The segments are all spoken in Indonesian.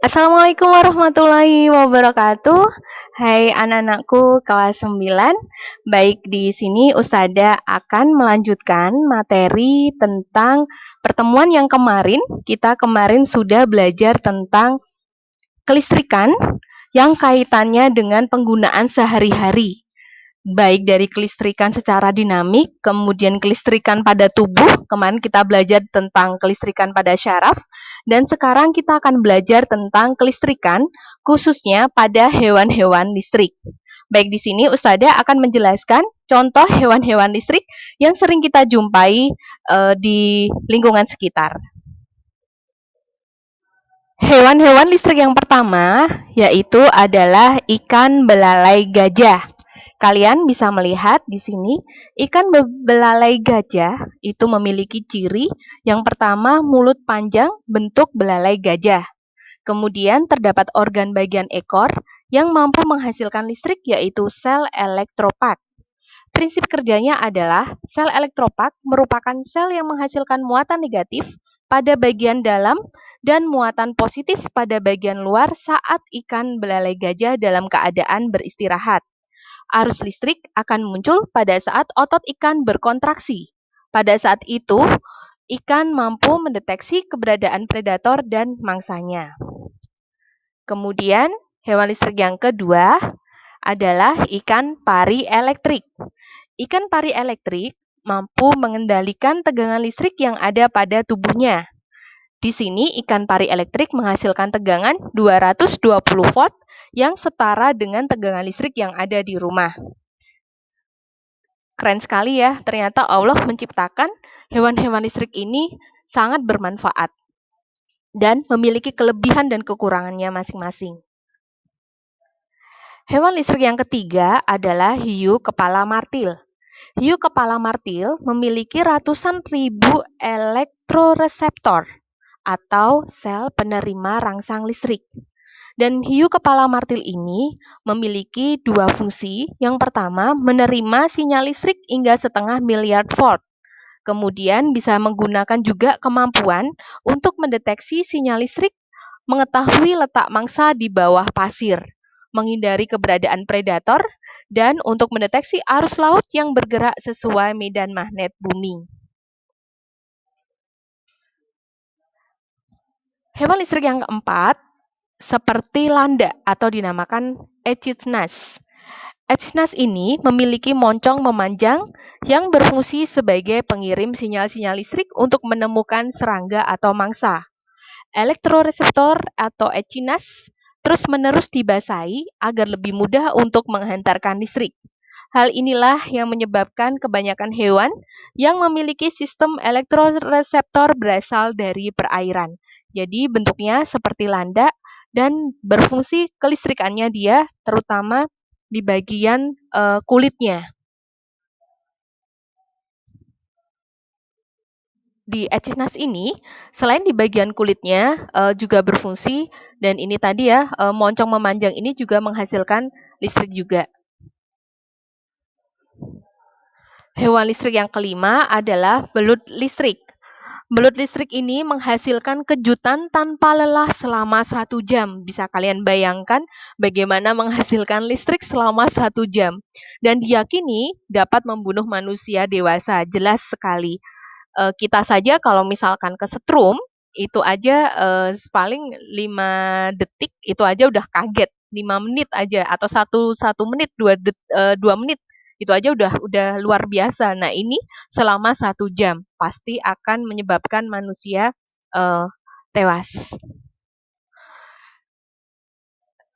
Assalamualaikum warahmatullahi wabarakatuh. Hai anak-anakku kelas 9. Baik, di sini Ustada akan melanjutkan materi tentang pertemuan yang kemarin. Kita kemarin sudah belajar tentang kelistrikan yang kaitannya dengan penggunaan sehari-hari. Baik dari kelistrikan secara dinamik, kemudian kelistrikan pada tubuh, kemarin kita belajar tentang kelistrikan pada syaraf, dan sekarang kita akan belajar tentang kelistrikan khususnya pada hewan-hewan listrik. Baik, di sini Ustada akan menjelaskan contoh hewan-hewan listrik yang sering kita jumpai di lingkungan sekitar. Hewan-hewan listrik yang pertama yaitu adalah ikan belalai gajah. Kalian bisa melihat di sini, ikan belalai gajah itu memiliki ciri yang pertama mulut panjang bentuk belalai gajah. Kemudian terdapat organ bagian ekor yang mampu menghasilkan listrik yaitu sel elektropak. Prinsip kerjanya adalah sel elektropak merupakan sel yang menghasilkan muatan negatif pada bagian dalam dan muatan positif pada bagian luar saat ikan belalai gajah dalam keadaan beristirahat. Arus listrik akan muncul pada saat otot ikan berkontraksi. Pada saat itu, ikan mampu mendeteksi keberadaan predator dan mangsanya. Kemudian, hewan listrik yang kedua adalah ikan pari elektrik. Ikan pari elektrik mampu mengendalikan tegangan listrik yang ada pada tubuhnya. Di sini ikan pari elektrik menghasilkan tegangan 220 volt yang setara dengan tegangan listrik yang ada di rumah. Keren sekali ya, ternyata Allah menciptakan hewan-hewan listrik ini sangat bermanfaat dan memiliki kelebihan dan kekurangannya masing-masing. Hewan listrik yang ketiga adalah hiu kepala martil. Hiu kepala martil memiliki ratusan ribu elektroreseptor atau sel penerima rangsang listrik. Dan hiu kepala martil ini memiliki dua fungsi. Yang pertama, menerima sinyal listrik hingga 0,5 miliar volt. Kemudian bisa menggunakan juga kemampuan untuk mendeteksi sinyal listrik, mengetahui letak mangsa di bawah pasir, menghindari keberadaan predator, dan untuk mendeteksi arus laut yang bergerak sesuai medan magnet bumi. Hewan listrik yang keempat, seperti landak atau dinamakan Echidnas. Echidnas ini memiliki moncong memanjang yang berfungsi sebagai pengirim sinyal-sinyal listrik untuk menemukan serangga atau mangsa. Elektroreseptor atau Echidnas terus-menerus dibasahi agar lebih mudah untuk menghantarkan listrik. Hal inilah yang menyebabkan kebanyakan hewan yang memiliki sistem elektroreseptor berasal dari perairan. Jadi bentuknya seperti landak dan berfungsi kelistrikannya dia terutama di bagian kulitnya. Di Echidnas ini, selain di bagian kulitnya juga berfungsi, dan ini tadi ya, moncong memanjang ini juga menghasilkan listrik juga. Hewan listrik yang kelima adalah belut listrik. Belut listrik ini menghasilkan kejutan tanpa lelah selama 1 jam. Bisa kalian bayangkan bagaimana menghasilkan listrik selama 1 jam. Dan diyakini dapat membunuh manusia dewasa. Jelas sekali. Kita saja kalau misalkan kesetrum, itu aja paling 5 detik, itu aja udah kaget. 5 menit aja, atau 1 menit, 2 menit. Itu aja udah luar biasa. Nah, ini selama 1 jam pasti akan menyebabkan manusia tewas.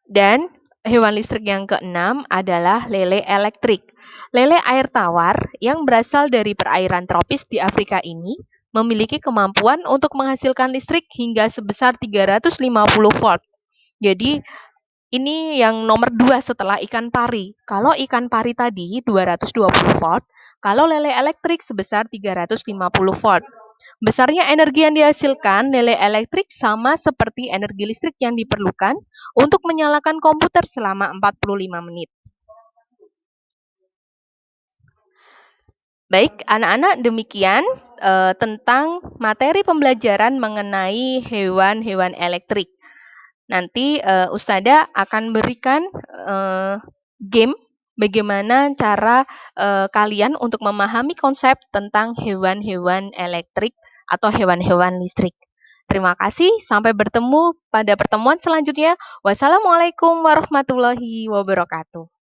Dan hewan listrik yang keenam adalah lele elektrik. Lele air tawar yang berasal dari perairan tropis di Afrika ini memiliki kemampuan untuk menghasilkan listrik hingga sebesar 350 volt. Jadi ini yang nomor 2 setelah ikan pari. Kalau ikan pari tadi 220 volt, kalau lele elektrik sebesar 350 volt. Besarnya energi yang dihasilkan lele elektrik sama seperti energi listrik yang diperlukan untuk menyalakan komputer selama 45 menit. Baik, anak-anak, demikian tentang materi pembelajaran mengenai hewan-hewan elektrik. Nanti Ustadzah akan berikan game bagaimana cara kalian untuk memahami konsep tentang hewan-hewan elektrik atau hewan-hewan listrik. Terima kasih, sampai bertemu pada pertemuan selanjutnya. Wassalamualaikum warahmatullahi wabarakatuh.